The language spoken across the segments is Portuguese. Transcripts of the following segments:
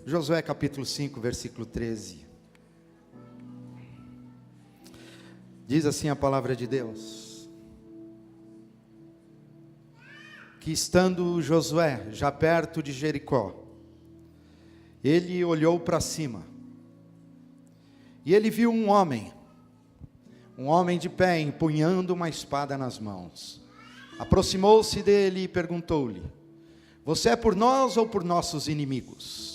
Josué capítulo 5, versículo 13. Diz assim a palavra de Deus: que estando Josué já perto de Jericó, ele olhou para cima, e ele viu um homem de pé, empunhando uma espada nas mãos. Aproximou-se dele e perguntou-lhe: você é por nós ou por nossos inimigos?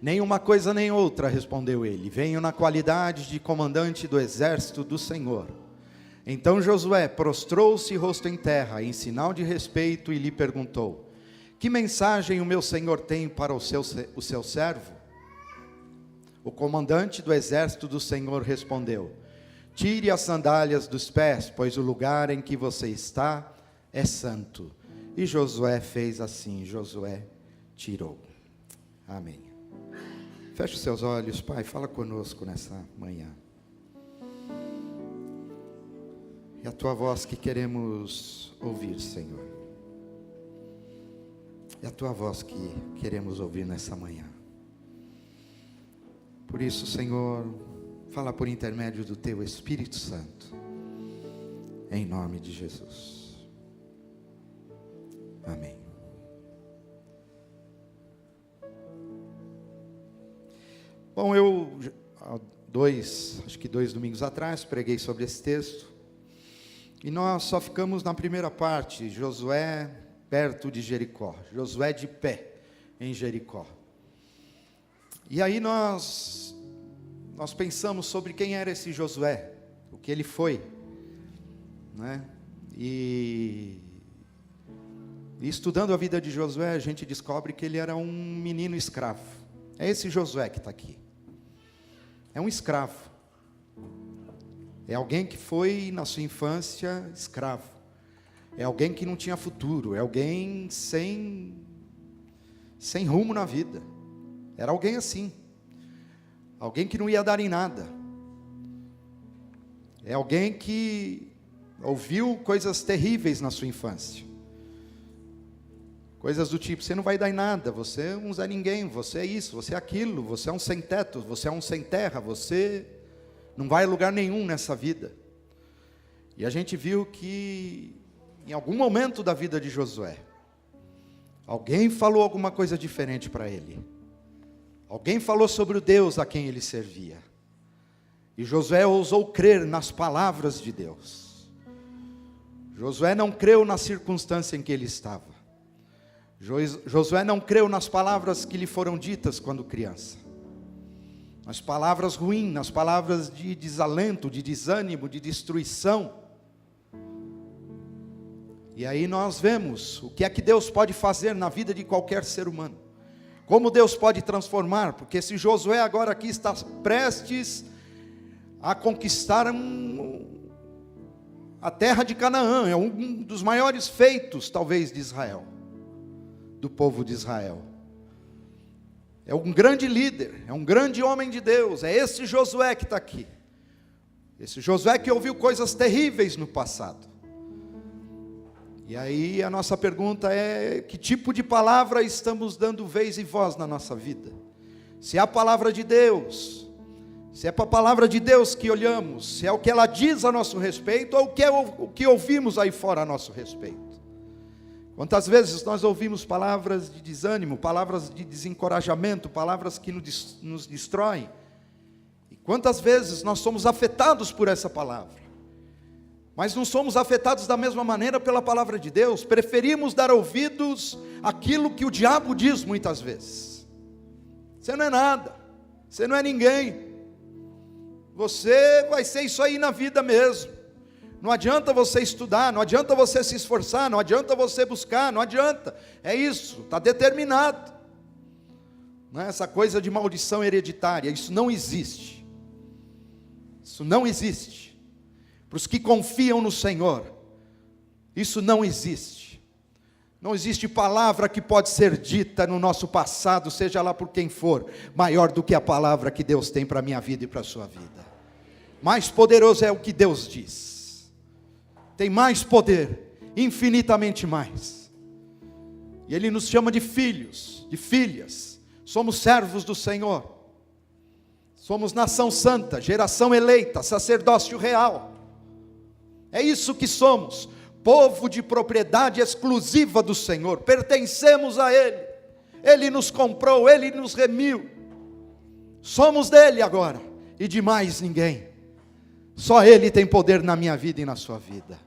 Nem uma coisa nem outra, respondeu ele. Venho na qualidade de comandante do exército do Senhor. Então Josué prostrou-se rosto em terra, em sinal de respeito, e lhe perguntou: que mensagem o meu senhor tem para o seu servo? O comandante do exército do Senhor respondeu: tire as sandálias dos pés, pois o lugar em que você está é santo. E Josué fez assim. Josué tirou. Amém. Feche os seus olhos, Pai, fala conosco nessa manhã. É a Tua voz que queremos ouvir, Senhor. É a Tua voz que queremos ouvir nessa manhã. Por isso, Senhor, fala por intermédio do Teu Espírito Santo, em nome de Jesus. Amém. Bom, eu, acho que 2 domingos atrás, preguei sobre esse texto, e nós só ficamos na primeira parte, Josué perto de Jericó, Josué de pé em Jericó. E aí nós pensamos sobre quem era esse Josué, o que ele foi, né? E estudando a vida de Josué, a gente descobre que ele era um menino escravo. É esse Josué que está aqui. É um escravo. É alguém que foi, na sua infância, escravo. É alguém que não tinha futuro. É alguém sem rumo na vida. Era alguém assim. Alguém que não ia dar em nada. É alguém que ouviu coisas terríveis na sua infância. Coisas do tipo: você não vai dar em nada, você é um Zé Ninguém, você é isso, você é aquilo, você é um sem teto, você é um sem terra, você não vai a lugar nenhum nessa vida. E a gente viu que em algum momento da vida de Josué, alguém falou alguma coisa diferente para ele. Alguém falou sobre o Deus a quem ele servia. E Josué ousou crer nas palavras de Deus. Josué não creu na circunstância em que ele estava. Josué não creu nas palavras que lhe foram ditas quando criança. Nas palavras ruins, nas palavras de desalento, de desânimo, de destruição. E aí nós vemos o que é que Deus pode fazer na vida de qualquer ser humano. Como Deus pode transformar, porque esse Josué agora aqui está prestes a conquistar a terra de Canaã. É um dos maiores feitos, talvez, de Israel. Do povo de Israel. É um grande líder, é um grande homem de Deus. É esse Josué que está aqui. Esse Josué que ouviu coisas terríveis no passado. E aí a nossa pergunta é: que tipo de palavra estamos dando vez e voz na nossa vida? Se é a palavra de Deus, se é para a palavra de Deus que olhamos, se é o que ela diz a nosso respeito, ou o que ouvimos aí fora a nosso respeito. Quantas vezes nós ouvimos palavras de desânimo, palavras de desencorajamento, palavras que nos destroem, e quantas vezes nós somos afetados por essa palavra, mas não somos afetados da mesma maneira pela palavra de Deus. Preferimos dar ouvidos àquilo que o diabo diz muitas vezes: você não é nada, você não é ninguém, você vai ser isso aí na vida mesmo. Não adianta você estudar, não adianta você se esforçar, não adianta você buscar, não adianta. É isso, está determinado. Não é essa coisa de maldição hereditária, isso não existe. Isso não existe. Para os que confiam no Senhor, isso não existe. Não existe palavra que pode ser dita no nosso passado, seja lá por quem for, maior do que a palavra que Deus tem para a minha vida e para a sua vida. Mais poderoso é o que Deus diz. Tem mais poder, infinitamente mais. E Ele nos chama de filhos, de filhas. somos servos do Senhor, somos nação santa, geração eleita, sacerdócio real. É isso que somos, povo de propriedade exclusiva do Senhor, pertencemos a Ele, Ele nos comprou, Ele nos remiu, somos dele agora, e de mais ninguém. Só Ele tem poder na minha vida e na sua vida.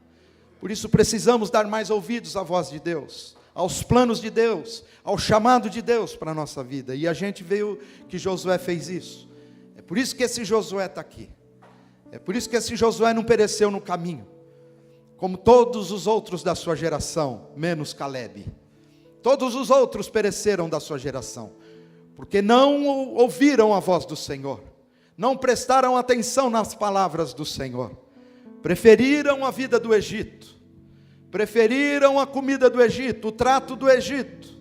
Por isso precisamos dar mais ouvidos à voz de Deus, aos planos de Deus, ao chamado de Deus para a nossa vida. E a gente viu que Josué fez isso. É por isso que esse Josué está aqui. É por isso que esse Josué não pereceu no caminho, como todos os outros da sua geração, menos Calebe. Todos os outros pereceram da sua geração, porque não ouviram a voz do Senhor, não prestaram atenção nas palavras do Senhor, preferiram a vida do Egito, preferiram a comida do Egito, o trato do Egito,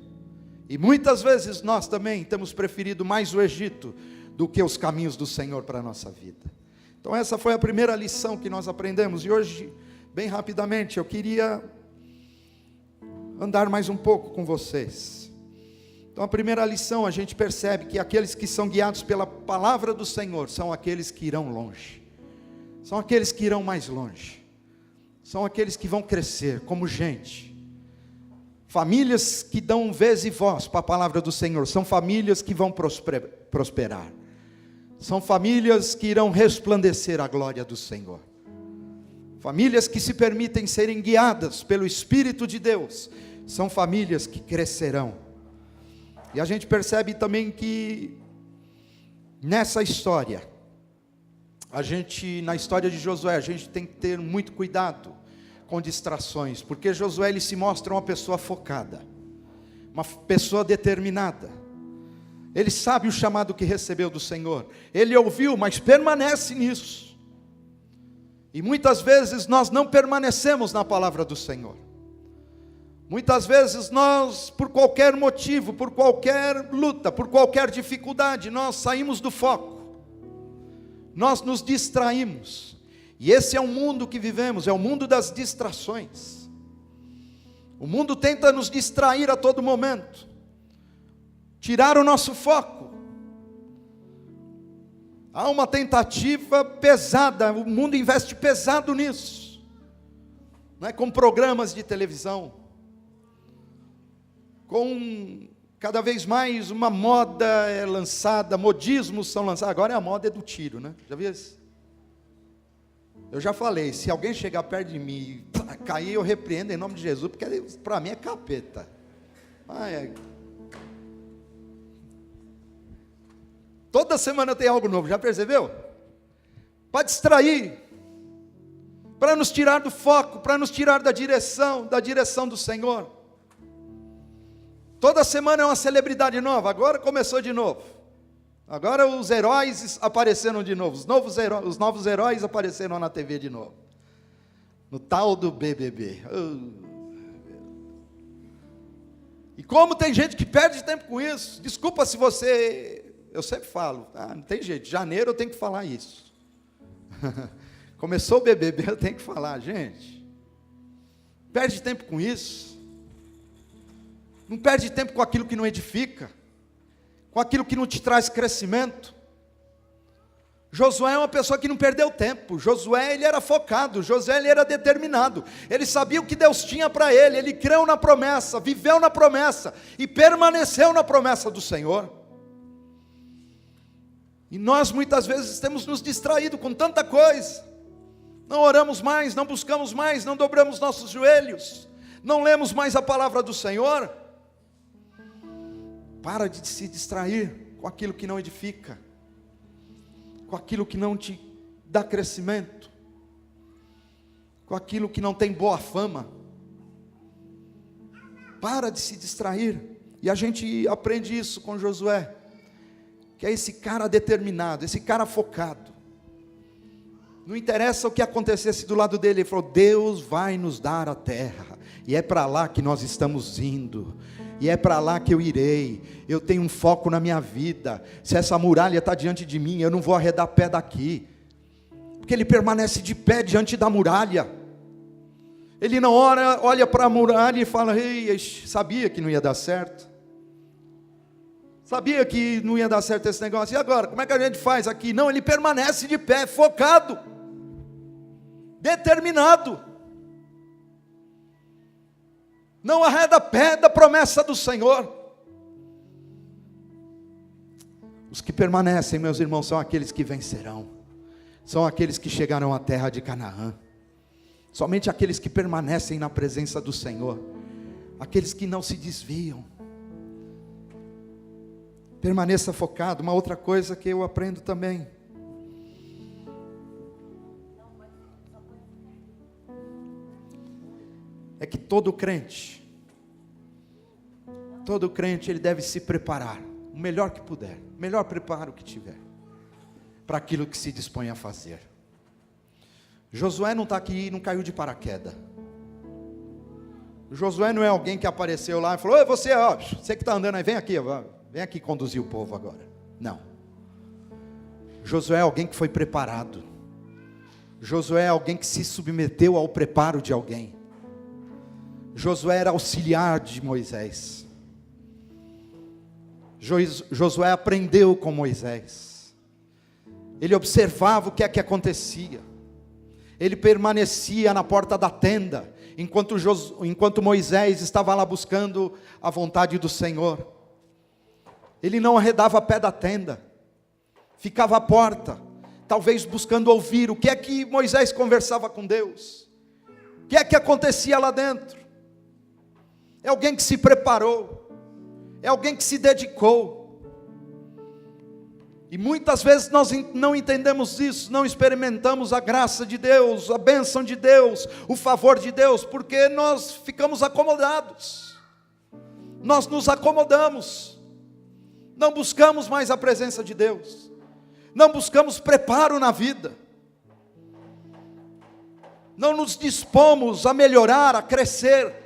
e muitas vezes nós também temos preferido mais o Egito do que os caminhos do Senhor para a nossa vida. Então essa foi a primeira lição que nós aprendemos, e hoje, bem rapidamente, eu queria andar mais um pouco com vocês. Então a primeira lição, a gente percebe que aqueles que são guiados pela palavra do Senhor, são aqueles que irão longe, são aqueles que irão mais longe, são aqueles que vão crescer como gente. Famílias que dão vez e voz para a palavra do Senhor, são famílias que vão prosperar, são famílias que irão resplandecer a glória do Senhor, famílias que se permitem serem guiadas pelo Espírito de Deus, são famílias que crescerão. E a gente percebe também que nessa história, na história de Josué, a gente tem que ter muito cuidado com distrações, porque Josué, ele se mostra uma pessoa focada, uma pessoa determinada. Ele sabe o chamado que recebeu do Senhor, ele ouviu, mas permanece nisso. E muitas vezes nós não permanecemos na palavra do Senhor. Muitas vezes nós, por qualquer motivo, por qualquer luta, por qualquer dificuldade, nós saímos do foco, nós nos distraímos, e esse é o mundo que vivemos, é o mundo das distrações. O mundo tenta nos distrair a todo momento, tirar o nosso foco. Há uma tentativa pesada, o mundo investe pesado nisso, não é? Com programas de televisão, com cada vez mais uma moda é lançada, modismos são lançados. Agora a moda é do tiro, né? Já viu isso? Eu já falei, se alguém chegar perto de mim e cair, eu repreendo em nome de Jesus, porque para mim é capeta. Toda semana tem algo novo, já percebeu? Para distrair, para nos tirar do foco, para nos tirar da direção do Senhor. Toda semana é uma celebridade nova, agora começou de novo. Agora os heróis apareceram de novo, os novos heróis apareceram na TV de novo. No tal do BBB. E como tem gente que perde tempo com isso, desculpa se você... Eu sempre falo, não tem jeito, janeiro eu tenho que falar isso. Começou o BBB, eu tenho que falar, gente, perde tempo com isso. Não perde tempo com aquilo que não edifica, com aquilo que não te traz crescimento. Josué é uma pessoa que não perdeu tempo. Josué, ele era focado, Josué, ele era determinado, ele sabia o que Deus tinha para ele, ele creu na promessa, viveu na promessa, e permaneceu na promessa do Senhor. E nós muitas vezes temos nos distraído com tanta coisa, não oramos mais, não buscamos mais, não dobramos nossos joelhos, não lemos mais a palavra do Senhor. Para de se distrair com aquilo que não edifica, com aquilo que não te dá crescimento, com aquilo que não tem boa fama. Para de se distrair. E a gente aprende isso com Josué, que é esse cara determinado, esse cara focado. Não interessa o que acontecesse do lado dele, ele falou, Deus vai nos dar a terra, e é para lá que nós estamos indo, e é para lá que eu irei. Eu tenho um foco na minha vida. Se essa muralha está diante de mim, eu não vou arredar pé daqui, porque ele permanece de pé diante da muralha. Ele não olha para a muralha e fala, ei, sabia que não ia dar certo, Sabia que não ia dar certo esse negócio. E agora, como é que a gente faz aqui? Não, ele permanece de pé, focado, determinado. Não arreda pé da promessa do Senhor. Os que permanecem, meus irmãos, são aqueles que vencerão. São aqueles que chegarão à terra de Canaã. Somente aqueles que permanecem na presença do Senhor. Aqueles que não se desviam. Permaneça focado. Uma outra coisa que eu aprendo também. É que todo crente ele deve se preparar o melhor que puder, o melhor preparo que tiver, para aquilo que se dispõe a fazer. Josué não está aqui, não caiu de paraquedas. Josué não é alguém que apareceu lá e falou: "Oi, você que está andando aí, vem aqui conduzir o povo agora." Não. Josué é alguém que foi preparado. Josué é alguém que se submeteu ao preparo de alguém. Josué era auxiliar de Moisés. Josué aprendeu com Moisés. Ele observava o que é que acontecia. Ele permanecia na porta da tenda, enquanto Moisés estava lá buscando a vontade do Senhor. Ele não arredava pé da tenda, ficava à porta, talvez buscando ouvir o que é que Moisés conversava com Deus, o que é que acontecia lá dentro. É alguém que se preparou, é alguém que se dedicou. E muitas vezes nós não entendemos isso, não experimentamos a graça de Deus, a bênção de Deus, o favor de Deus, porque nós ficamos acomodados, nós nos acomodamos, não buscamos mais a presença de Deus, não buscamos preparo na vida, não nos dispomos a melhorar, a crescer.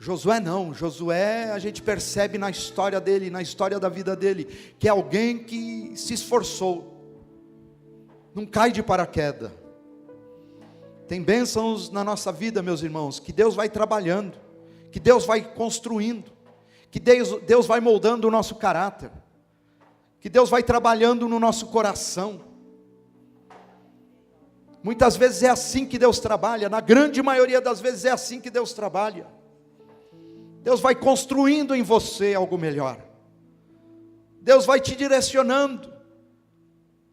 Josué não, Josué a gente percebe na história dele, na história da vida dele, que é alguém que se esforçou, não cai de paraquedas. Tem bênçãos na nossa vida, meus irmãos, que Deus vai trabalhando, que Deus vai construindo, que Deus vai moldando o nosso caráter, que Deus vai trabalhando no nosso coração. Muitas vezes é assim que Deus trabalha, na grande maioria das vezes é assim que Deus trabalha. Deus vai construindo em você algo melhor. Deus vai te direcionando.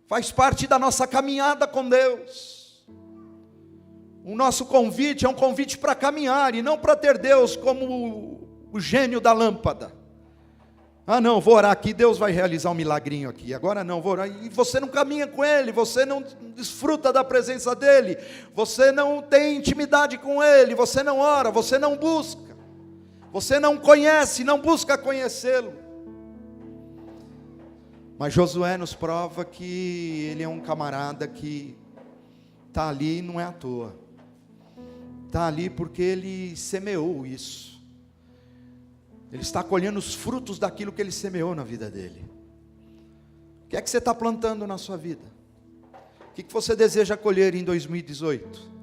Faz parte da nossa caminhada com Deus. O nosso convite é um convite para caminhar, e não para ter Deus como o gênio da lâmpada. Ah não, vou orar aqui, Deus vai realizar um milagrinho aqui. Agora não, vou orar. E você não caminha com Ele, você não desfruta da presença dEle, você não tem intimidade com Ele, você não ora, você não busca. Você não conhece, não busca conhecê-lo. Mas Josué nos prova que ele é um camarada que está ali não é à toa. Está ali porque ele semeou isso. Ele está colhendo os frutos daquilo que ele semeou na vida dele. O que é que você está plantando na sua vida? O que você deseja colher em 2018?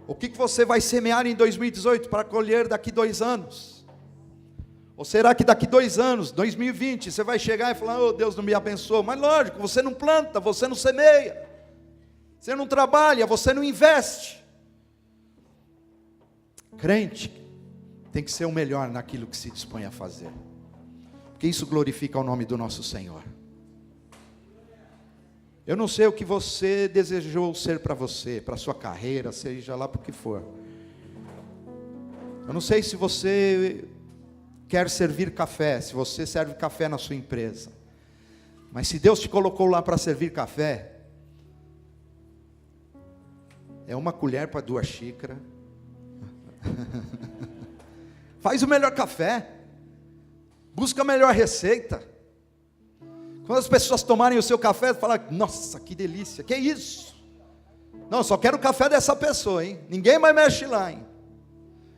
O que você vai semear em 2018 para colher daqui 2 anos? Ou será que daqui 2 anos, 2020, você vai chegar e falar: "Oh, Deus não me abençoou"? Mas lógico, você não planta, você não semeia, você não trabalha, você não investe. Crente tem que ser o melhor naquilo que se dispõe a fazer, porque isso glorifica o nome do nosso Senhor. Eu não sei o que você desejou ser para você, para a sua carreira, seja lá por que for. Eu não sei se você quer servir café, se você serve café na sua empresa. Mas se Deus te colocou lá para servir café, é 1 colher para 2 xícaras. Faz o melhor café, busca a melhor receita. Quando as pessoas tomarem o seu café, falam: "Nossa, que delícia, que isso? Não, eu só quero o café dessa pessoa, hein? Ninguém mais mexe lá, hein?"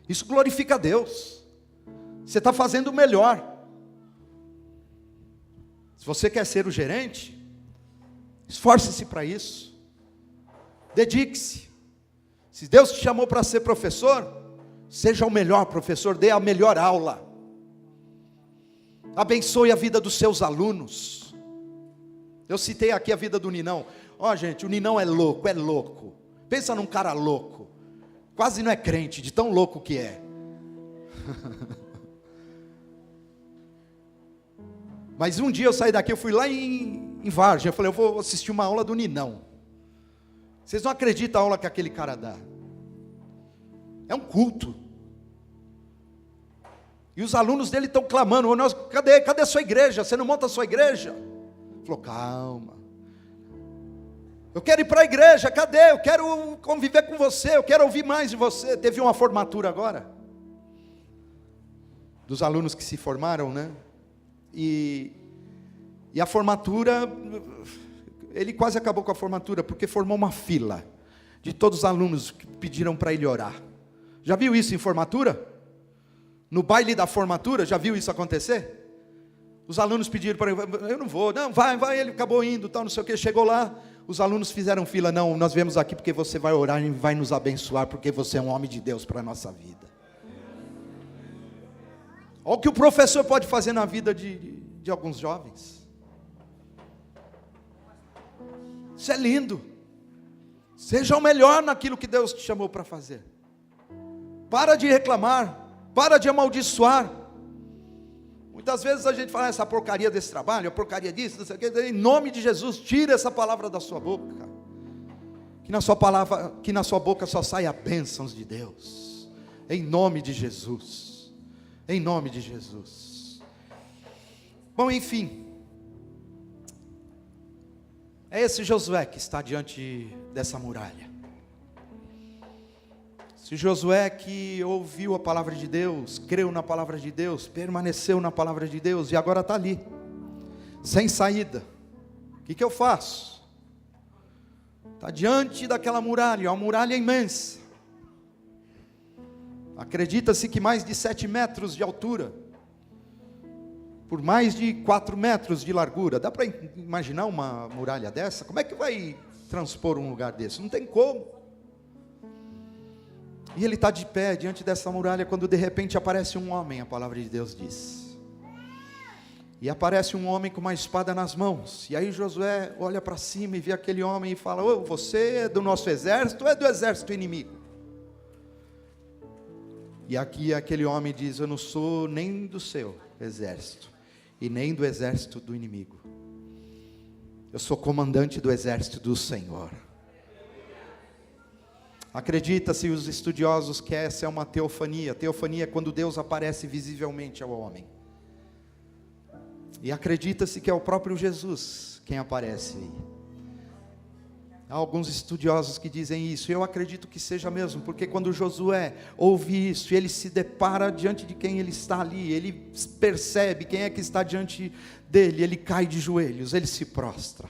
Isso glorifica a Deus. Você está fazendo o melhor. Se você quer ser o gerente, esforce-se para isso. Dedique-se. Se Deus te chamou para ser professor, seja o melhor professor, dê a melhor aula. Abençoe a vida dos seus alunos. Eu citei aqui a vida do Ninão. Ó, gente, o Ninão é louco, é louco. Pensa num cara louco. Quase não é crente, de tão louco que é. Mas um dia eu saí daqui, eu fui lá em Vargem. Eu falei, eu vou assistir uma aula do Ninão. Vocês não acreditam a aula que aquele cara dá. É um culto. E os alunos dele estão clamando, cadê a sua igreja? Você não monta a sua igreja? Ele falou, calma. Eu quero ir para a igreja, cadê? Eu quero conviver com você, eu quero ouvir mais de você. Teve uma formatura agora, dos alunos que se formaram, né? E a formatura, ele quase acabou com a formatura, porque formou uma fila de todos os alunos que pediram para ele orar. Já viu isso em formatura? No baile da formatura, já viu isso acontecer? Os alunos pediram para ele, eu não vou, não, vai, ele acabou indo, tal, não sei o que, chegou lá, os alunos fizeram fila, não, nós viemos aqui porque você vai orar e vai nos abençoar, porque você é um homem de Deus para a nossa vida. Olha o que o professor pode fazer na vida de alguns jovens. Isso é lindo. Seja o melhor naquilo que Deus te chamou para fazer. Para de reclamar, para de amaldiçoar. Muitas vezes a gente fala essa porcaria desse trabalho, a porcaria disso, não sei o que. Em nome de Jesus, tira essa palavra da sua boca. Que na sua boca só saia bênçãos de Deus. Em nome de Jesus. Em nome de Jesus. Bom, enfim. É esse Josué que está diante dessa muralha. Esse Josué que ouviu a palavra de Deus, creu na palavra de Deus, permaneceu na palavra de Deus e agora está ali, sem saída. O que eu faço? Está diante daquela muralha, uma muralha imensa. Acredita-se que mais de 7 metros de altura, por mais de 4 metros de largura. Dá para imaginar uma muralha dessa? Como é que vai transpor um lugar desse? Não tem como. E ele está de pé diante dessa muralha, quando de repente aparece um homem, a palavra de Deus diz. E aparece um homem com uma espada nas mãos. E aí Josué olha para cima e vê aquele homem e fala, ô, você é do nosso exército ou é do exército inimigo? E aqui aquele homem diz, eu não sou nem do seu exército, e nem do exército do inimigo. Eu sou comandante do exército do Senhor. Acredita-se os estudiosos que essa é uma teofania. Teofania é quando Deus aparece visivelmente ao homem. E acredita-se que é o próprio Jesus quem aparece aí. Há alguns estudiosos que dizem isso. Eu acredito que seja mesmo, porque quando Josué ouve isso, ele se depara diante de quem ele está ali, ele percebe quem é que está diante dele, ele cai de joelhos, ele se prostra.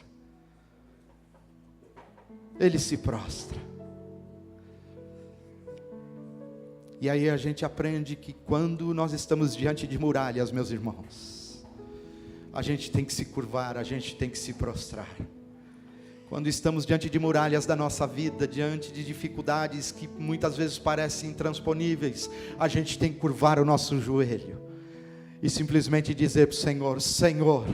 Ele se prostra. E aí a gente aprende que quando nós estamos diante de muralhas, meus irmãos, a gente tem que se curvar, a gente tem que se prostrar. Quando estamos diante de muralhas da nossa vida, diante de dificuldades que muitas vezes parecem intransponíveis, a gente tem que curvar o nosso joelho e simplesmente dizer para o Senhor, Senhor,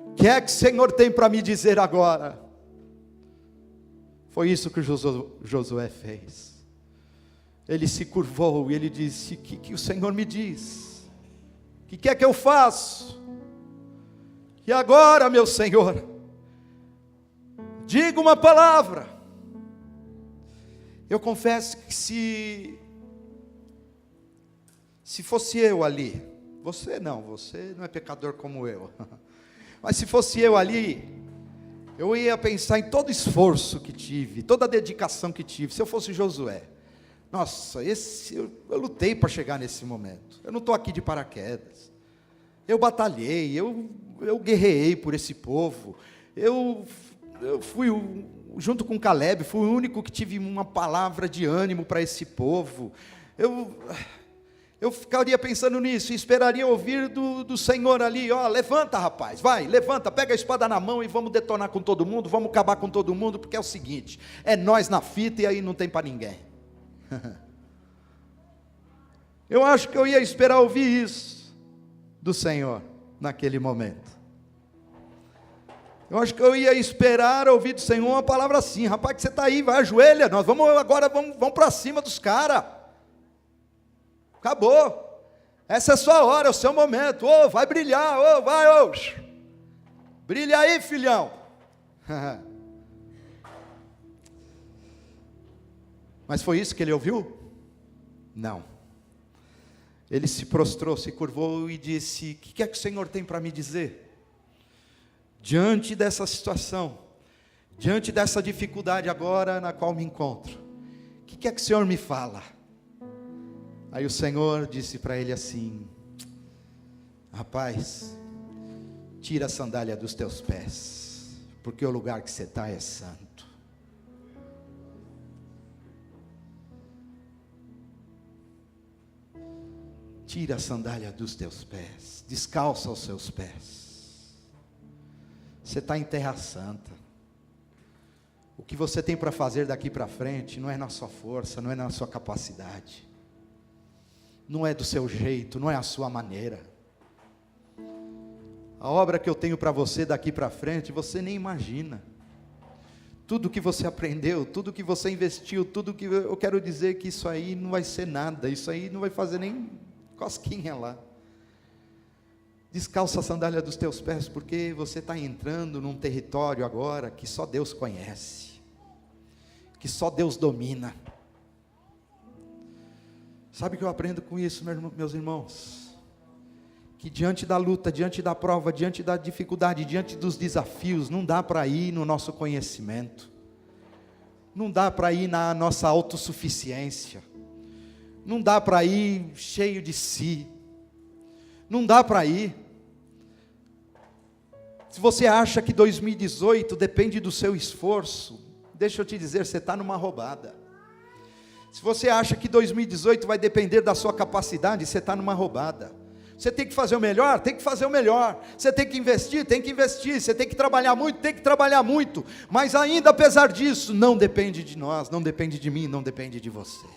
o que é que o Senhor tem para me dizer agora? Foi isso que Josué fez. Ele se curvou e ele disse, o que o Senhor me diz? O que é que eu faço? E agora, meu Senhor, diga uma palavra. Eu confesso que se fosse eu ali, você não é pecador como eu, mas se fosse eu ali, eu ia pensar em todo o esforço que tive, toda a dedicação que tive. Se eu fosse Josué, nossa, eu lutei para chegar nesse momento. Eu não estou aqui de paraquedas. Eu batalhei, eu guerreei por esse povo. Eu fui, junto com Caleb, fui o único que tive uma palavra de ânimo para esse povo. Eu ficaria pensando nisso e esperaria ouvir do Senhor ali, ó, levanta rapaz, vai, levanta, pega a espada na mão e vamos detonar com todo mundo, vamos acabar com todo mundo, porque é o seguinte, é nós na fita e aí não tem para ninguém. Eu acho que eu ia esperar ouvir isso do Senhor naquele momento. Eu acho que eu ia esperar ouvir do Senhor uma palavra assim: rapaz, que você está aí, vai, ajoelha, nós vamos agora, vamos para cima dos caras. Acabou. Essa é a sua hora, é o seu momento. Ô, vai brilhar, ô, vai, ô. Brilha aí, filhão. Mas foi isso que ele ouviu? Não. Ele se prostrou, se curvou e disse: o que é que o Senhor tem para me dizer? Diante dessa situação, diante dessa dificuldade agora na qual me encontro, o que é que o Senhor me fala? Aí o Senhor disse para ele assim: rapaz, tira a sandália dos teus pés, porque o lugar que você está é santo. Tira a sandália dos teus pés, descalça os seus pés. Você está em terra santa. O que você tem para fazer daqui para frente não é na sua força, não é na sua capacidade, não é do seu jeito, não é a sua maneira. A obra que eu tenho para você daqui para frente, você nem imagina. Tudo que você aprendeu, tudo que você investiu, tudo que eu quero dizer que isso aí não vai ser nada, isso aí não vai fazer nem cosquinha lá. Descalça a sandália dos teus pés, porque você está entrando num território agora que só Deus conhece, que só Deus domina. Sabe o que eu aprendo com isso, meus irmãos? Que diante da luta, diante da prova, diante da dificuldade, diante dos desafios, não dá para ir no nosso conhecimento, não dá para ir na nossa autossuficiência, não dá para ir cheio de si, não dá para ir. Se você acha que 2018 depende do seu esforço, deixa eu te dizer, você está numa roubada. Se você acha que 2018 vai depender da sua capacidade, você está numa roubada. Você tem que fazer o melhor? Tem que fazer o melhor. Você tem que investir? Tem que investir. Você tem que trabalhar muito? Tem que trabalhar muito. Mas ainda apesar disso, não depende de nós, não depende de mim, não depende de você.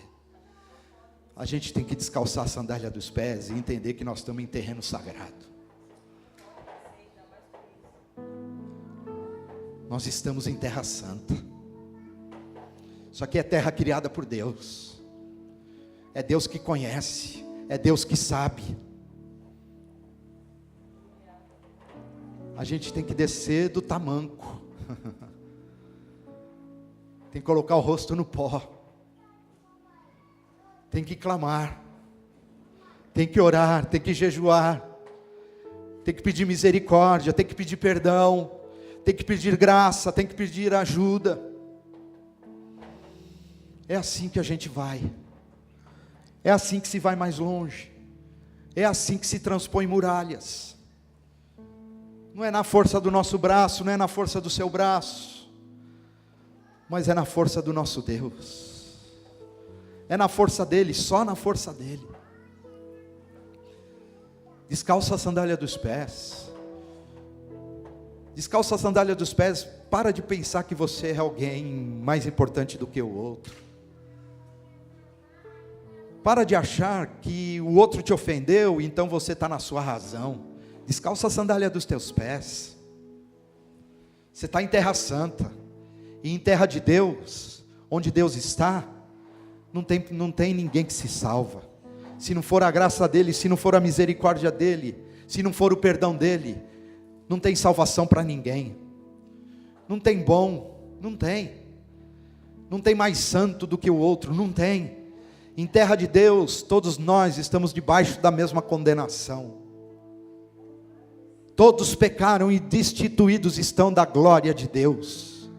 A gente tem que descalçar a sandália dos pés e entender que nós estamos em terreno sagrado. Nós estamos em terra santa. Isso aqui é terra criada por Deus. É Deus que conhece, é Deus que sabe. A gente tem que descer do tamanco. Tem que colocar o rosto no pó. Tem que clamar. Tem que orar, tem que jejuar. Tem que pedir misericórdia, tem que pedir perdão. Tem que pedir graça, tem que pedir ajuda. É assim que a gente vai. É assim que se vai mais longe. É assim que se transpõe muralhas. Não é na força do nosso braço, não é na força do seu braço, mas é na força do nosso Deus. É na força dele, só na força dele. Descalça a sandália dos pés. Descalça a sandália dos pés, para de pensar que você é alguém mais importante do que o outro. Para de achar que o outro te ofendeu, então você está na sua razão. Descalça a sandália dos teus pés. Você está em terra santa, e em terra de Deus, onde Deus está, não tem ninguém que se salva. Se não for a graça dele, se não for a misericórdia dele, se não for o perdão dele, não tem salvação para ninguém. Não tem bom, não tem. Não tem mais santo do que o outro, não tem. Em terra de Deus, todos nós estamos debaixo da mesma condenação. Todos pecaram e destituídos estão da glória de Deus.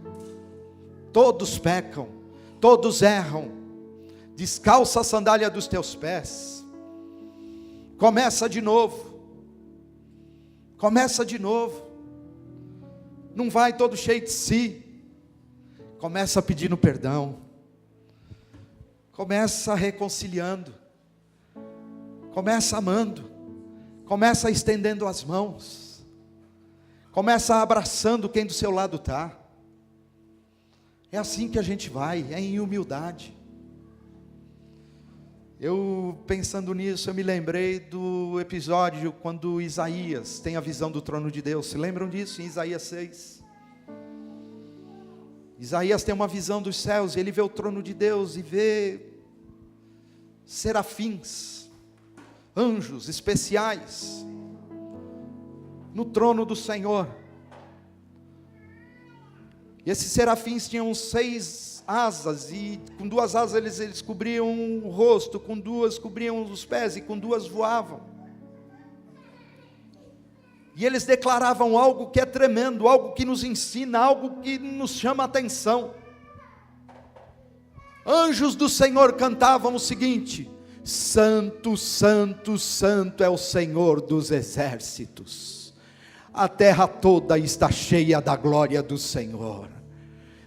Todos pecam, todos erram. Descalça a sandália dos teus pés. Começa de novo. Começa de novo. Não vai todo cheio de si. Começa pedindo perdão. Começa reconciliando. Começa amando. Começa estendendo as mãos. Começa abraçando quem do seu lado está. É assim que a gente vai, é em humildade. Eu, pensando nisso, eu me lembrei do episódio quando Isaías tem a visão do trono de Deus. Se lembram disso? Em Isaías 6. Isaías tem uma visão dos céus, e ele vê o trono de Deus, e vê serafins, anjos especiais, no trono do Senhor. E esses serafins tinham 6 asas, e com 2 asas eles cobriam o rosto, com 2 cobriam os pés, e com 2 voavam. E eles declaravam algo que é tremendo, algo que nos ensina, algo que nos chama a atenção. Anjos do Senhor cantavam o seguinte: Santo, Santo, Santo é o Senhor dos exércitos. A terra toda está cheia da glória do Senhor.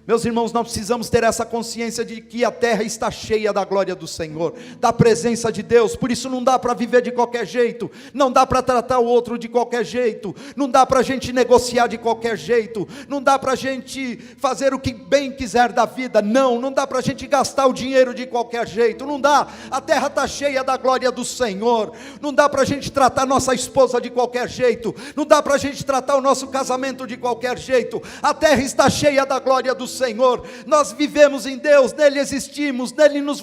Meus irmãos, nós precisamos ter essa consciência de que a terra está cheia da glória do Senhor, da presença de Deus. Por isso não dá para viver de qualquer jeito, não dá para tratar o outro de qualquer jeito, não dá para a gente negociar de qualquer jeito, não dá para a gente fazer o que bem quiser da vida, não dá para a gente gastar o dinheiro de qualquer jeito, não dá. A terra está cheia da glória do Senhor, não dá para a gente tratar nossa esposa de qualquer jeito, não dá para a gente tratar o nosso casamento de qualquer jeito. A terra está cheia da glória do Senhor. Nós vivemos em Deus, nele existimos, nele nos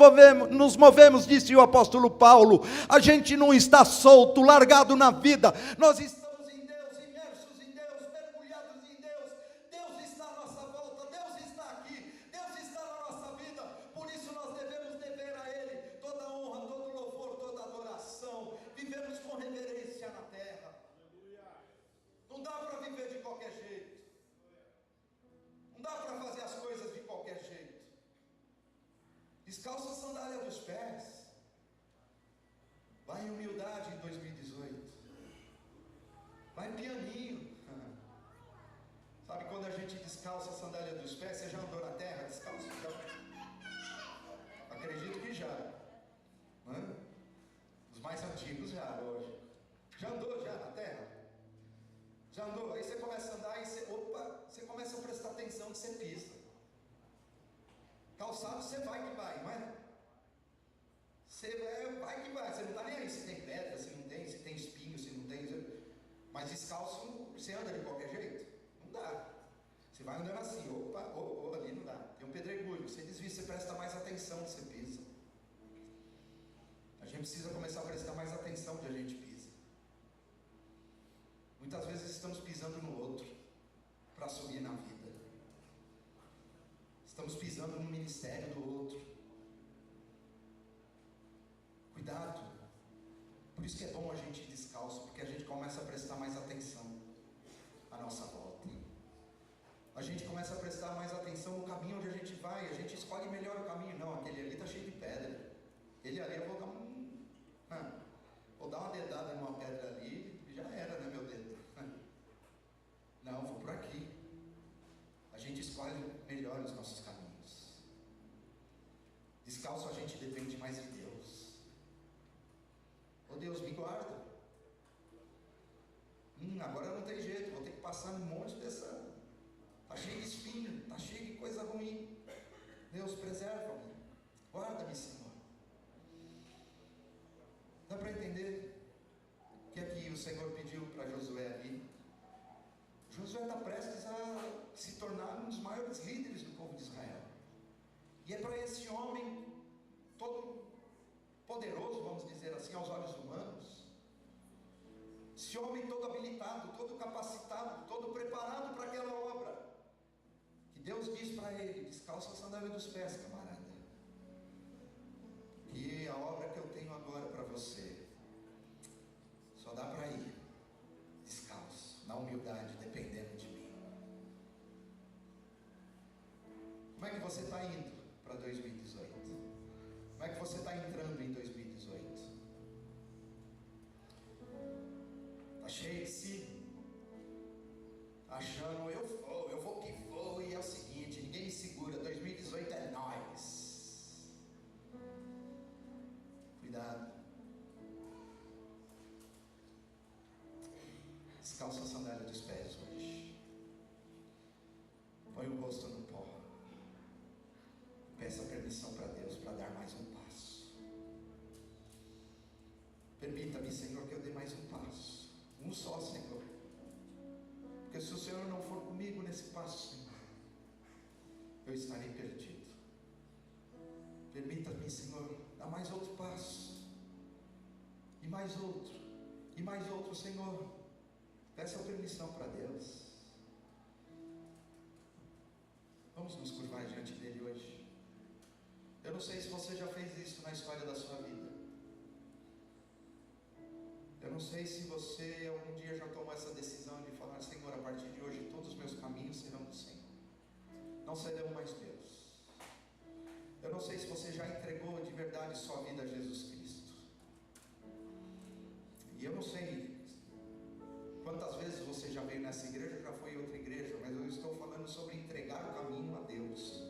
movemos, disse o apóstolo Paulo. A gente não está solto, largado na vida, nós estamos em Deus, imersos em Deus, mergulhados em Deus. Deus está à nossa volta, Deus está aqui, Deus está na nossa vida. Por isso nós devemos dever a Ele toda a honra, todo louvor, toda adoração. Vivemos com reverência na terra. Não dá para viver de qualquer jeito, não dá para fazer as coisas de qualquer jeito. Descalça a sandália dos pés, vai em humildade em 2018, vai pianinho. Sabe quando a gente descalça a sandália dos pés? Você já andou na terra descalço? Acredito que já, não é? Os mais antigos já, hoje. Já andou já na terra? Já andou? Aí você começa a andar e você começa a prestar atenção que você pisa. Calçado você vai que vai, não é? Você vai que vai, você não está nem aí se tem pedra, se não tem, se tem espinho, se não tem. Mas descalço você anda de qualquer jeito? Não dá. Você vai andando assim, ali não dá. Tem um pedregulho, você desvia, você presta mais atenção que você pisa. A gente precisa começar a prestar mais atenção onde a gente pisa. Muitas vezes estamos pisando no outro para subir na vida. Estamos pisando no ministério do outro. Cuidado. Por isso que é bom a gente ir descalço, porque a gente começa a prestar mais atenção à nossa volta. A gente começa a prestar mais atenção no caminho onde a gente vai. A gente escolhe melhor o caminho. Não, aquele ali está cheio de pedra. Ele ali eu vou dar uma dedada numa pedra ali e já era, né, meu dedo? Não, vou por aqui. A gente escolhe melhor os nossos caminhos. Descalço a gente depende mais de Deus. Oh Deus, me guarda. Agora não tem jeito, vou ter que passar um monte dessa. Está cheio de espinho, está cheio de coisa ruim. Deus, preserva-me. Guarda-me, Senhor. Dá para entender que aqui o Senhor pediu para Josué ali. Josué está prestes a se tornar um dos maiores líderes do povo de Israel. E é para esse homem, todo poderoso, vamos dizer assim, aos olhos humanos, esse homem todo habilitado, todo capacitado, todo preparado para aquela obra, que Deus diz para ele: descalça a sandália dos pés, camarada. E a obra que eu tenho agora para você, só dá para ir descalço, na humildade, dependendo de mim. Como é que você está indo para 2018? Como é que você está entrando em 2018? Está cheio de si? Achando, eu vou que vou, e é o seguinte, ninguém me segura, 2018 é nós. Cuidado. Descalça a sandália dos pés hoje. Põe o rosto no pó. Peça permissão para Deus para dar mais um passo. eu estarei perdido. Permita-me, Senhor, dar mais outro passo, e mais outro, Senhor. Peça permissão para Deus. Vamos nos curvar diante dele hoje. Eu não sei se você já fez isso na história da sua vida. Eu não sei se você algum dia já tomou essa decisão de falar: Senhor, a partir de hoje todos os meus caminhos serão do Senhor, não serão mais meus. Eu não sei se você já entregou de verdade sua vida a Jesus Cristo. E eu não sei quantas vezes você já veio nessa igreja, já foi em outra igreja, mas eu estou falando sobre entregar o caminho a Deus,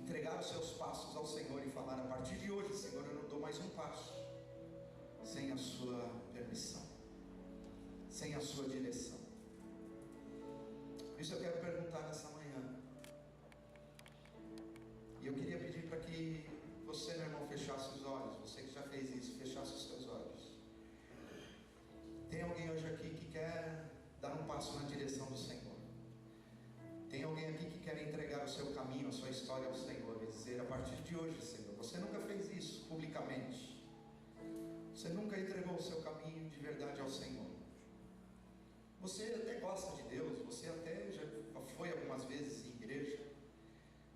entregar os seus passos ao Senhor e falar: a partir de hoje, Senhor, eu não dou mais um passo sem a sua permissão, sem a sua direção. Por isso eu quero perguntar nessa manhã, e eu queria pedir para que você, meu irmão, fechasse os olhos. Você que já fez isso, fechasse os seus olhos. Tem alguém hoje aqui que quer dar um passo na direção do Senhor? Tem alguém aqui que quer entregar o seu caminho, a sua história ao Senhor e dizer: a partir de hoje, Senhor, você nunca fez isso publicamente, você nunca entregou o seu caminho de verdade ao Senhor. Você até gosta de Deus, você até já foi algumas vezes em igreja,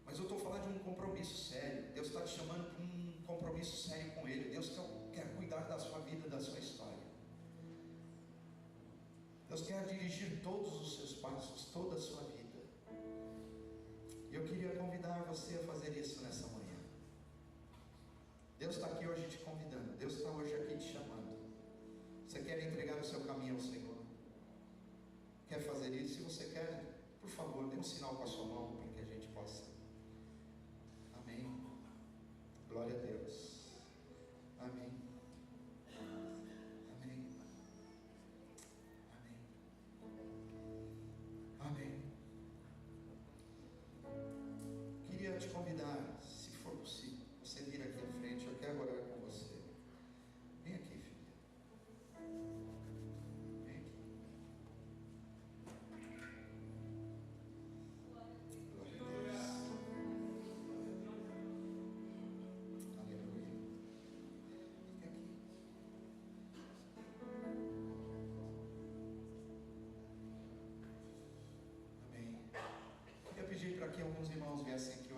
mas eu estou falando de um compromisso sério. Deus está te chamando para um compromisso sério com Ele. Deus quer cuidar da sua vida, da sua história. Deus quer dirigir todos os seus passos, toda a sua vida. E eu queria convidar você a fazer isso nessa manhã. Deus está aqui hoje te convidando. Deus está hoje aqui te chamando. Você quer entregar o seu caminho ao Senhor? Quer fazer isso? Se você quer, por favor, dê um sinal com a sua mão para que a gente possa. Amém. Glória a Deus. Amém. Amém. Amém. Amém. Queria te convidar, se for possível, você vir aqui à frente. Eu quero orar com você. Vem aqui, filha. Vem aqui. Glória a Deus. Aleluia. Fica aqui. Amém. Queria pedir para que alguns irmãos viessem aqui